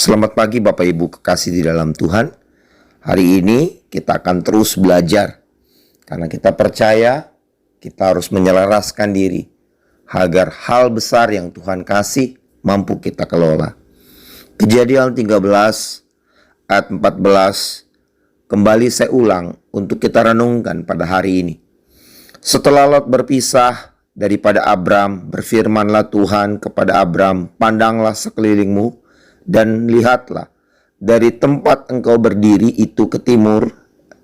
Selamat pagi Bapak Ibu kekasih di dalam Tuhan. Hari ini kita akan terus belajar. Karena kita percaya kita harus menyelaraskan diri agar hal besar yang Tuhan kasih mampu kita kelola. Kejadian 13 ayat 14 kembali saya ulang untuk kita renungkan pada hari ini. Setelah Lot berpisah daripada Abram, berfirmanlah Tuhan kepada Abram, pandanglah sekelilingmu dan lihatlah dari tempat engkau berdiri itu ke timur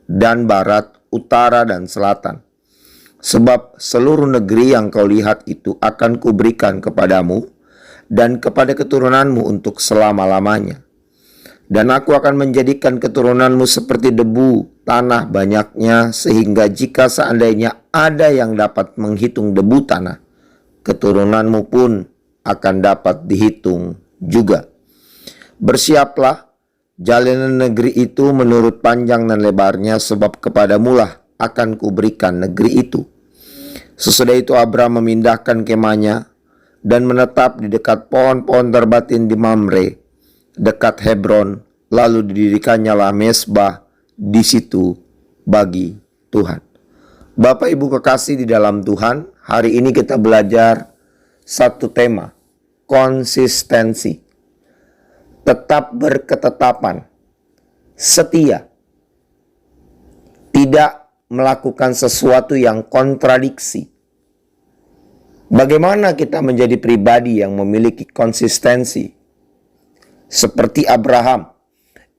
dan barat, utara dan selatan. Sebab seluruh negeri yang kau lihat itu akan kuberikan kepadamu dan kepada keturunanmu untuk selama-lamanya. Dan aku akan menjadikan keturunanmu seperti debu tanah banyaknya, sehingga jika seandainya ada yang dapat menghitung debu tanah, keturunanmu pun akan dapat dihitung juga. Bersiaplah, jalanan negeri itu menurut panjang dan lebarnya, sebab kepadamulah akan kuberikan negeri itu. Sesudah itu Abram memindahkan kemahnya dan menetap di dekat pohon-pohon terbatin di Mamre, dekat Hebron, lalu didirikannya lah mezbah di situ bagi Tuhan. Bapak Ibu kekasih di dalam Tuhan, hari ini kita belajar satu tema, konsistensi. Tetap berketetapan, setia, tidak melakukan sesuatu yang kontradiksi. Bagaimana kita menjadi pribadi yang memiliki konsistensi? Seperti Abraham,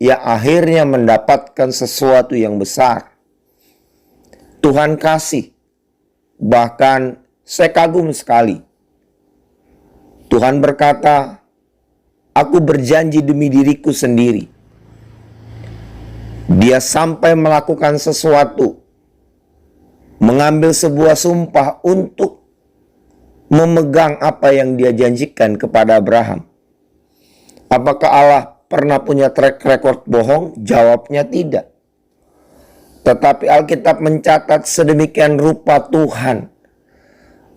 yang akhirnya mendapatkan sesuatu yang besar. Tuhan kasih, bahkan saya kagum sekali. Tuhan berkata, aku berjanji demi diriku sendiri. Dia sampai melakukan sesuatu, mengambil sebuah sumpah untuk memegang apa yang dia janjikan kepada Abraham. Apakah Allah pernah punya track record bohong? Jawabnya tidak. Tetapi Alkitab mencatat sedemikian rupa Tuhan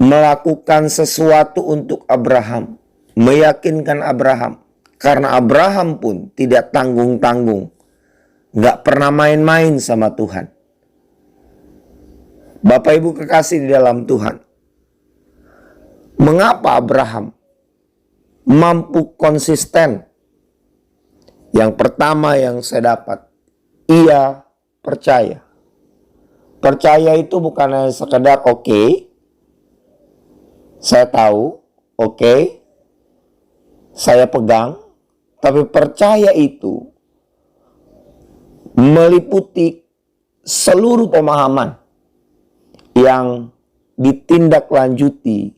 melakukan sesuatu untuk Abraham, meyakinkan Abraham. Karena Abraham pun tidak tanggung-tanggung, gak pernah main-main sama Tuhan. Bapak Ibu kekasih di dalam Tuhan, mengapa Abraham mampu konsisten? Yang pertama yang saya dapat, ia percaya. Percaya itu bukan hanya sekedar oke, saya tahu, oke, saya pegang. Tapi percaya itu meliputi seluruh pemahaman yang ditindaklanjuti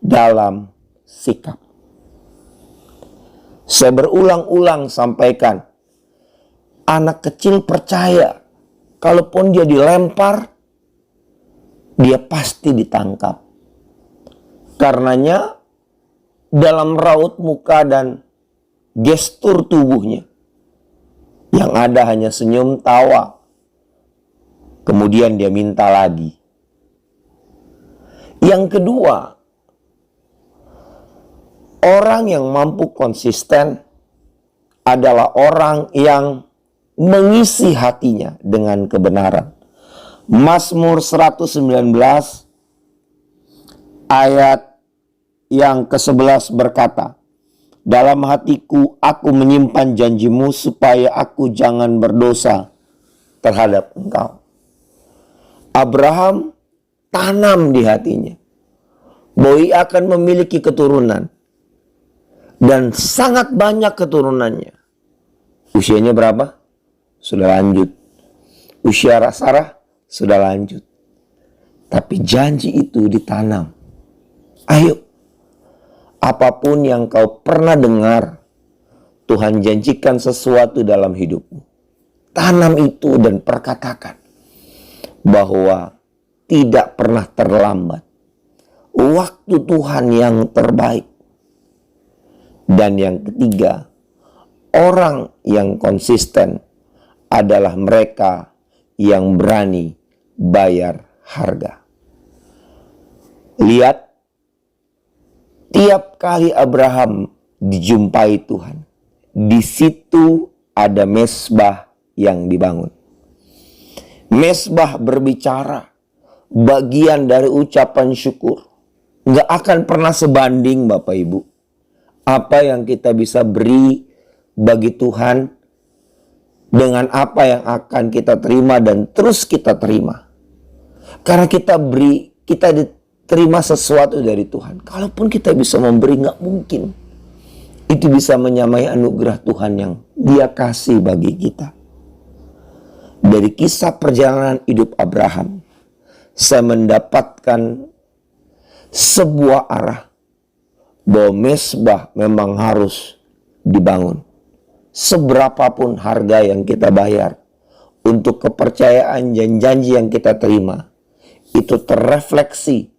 dalam sikap. Saya berulang-ulang sampaikan, anak kecil percaya, kalaupun dia dilempar, dia pasti ditangkap. Karenanya, dalam raut muka dan gestur tubuhnya, yang ada hanya senyum tawa, kemudian dia minta lagi. Yang kedua, orang yang mampu konsisten adalah orang yang mengisi hatinya dengan kebenaran. Mazmur 119 ayat yang ke-11 berkata, dalam hatiku aku menyimpan janjimu supaya aku jangan berdosa terhadap engkau. Abraham tanam di hatinya bahwa ia akan memiliki keturunan. Dan sangat banyak keturunannya. Usianya berapa? Sudah lanjut. Usia Sarah sudah lanjut. Tapi janji itu ditanam. Ayo. Apapun yang kau pernah dengar, Tuhan janjikan sesuatu dalam hidupmu. Tanam itu dan perkatakan bahwa tidak pernah terlambat. Waktu Tuhan yang terbaik. Dan yang ketiga, orang yang konsisten adalah mereka yang berani bayar harga. Lihat, tiap kali Abraham dijumpai Tuhan, di situ ada mezbah yang dibangun. Mezbah berbicara, bagian dari ucapan syukur. Nggak akan pernah sebanding Bapak Ibu. Apa yang kita bisa beri bagi Tuhan dengan apa yang akan kita terima dan terus kita terima. Karena kita diterima sesuatu dari Tuhan. Kalaupun kita bisa memberi, nggak mungkin itu bisa menyamai anugerah Tuhan yang Dia kasih bagi kita. Dari kisah perjalanan hidup Abraham, saya mendapatkan sebuah arah bahwa mezbah memang harus dibangun. Seberapapun harga yang kita bayar untuk kepercayaan dan janji yang kita terima, itu terrefleksi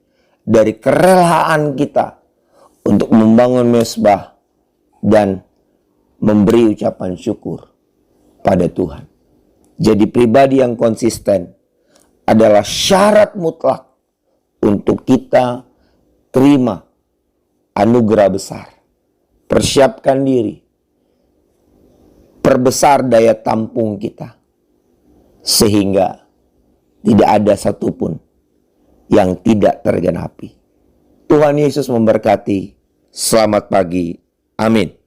dari kerelaan kita untuk membangun mezbah dan memberi ucapan syukur pada Tuhan. Jadi pribadi yang konsisten adalah syarat mutlak untuk kita terima anugerah besar. Persiapkan diri, perbesar daya tampung kita, sehingga tidak ada satupun yang tidak tergenapi. Tuhan Yesus memberkati. Selamat pagi. Amin.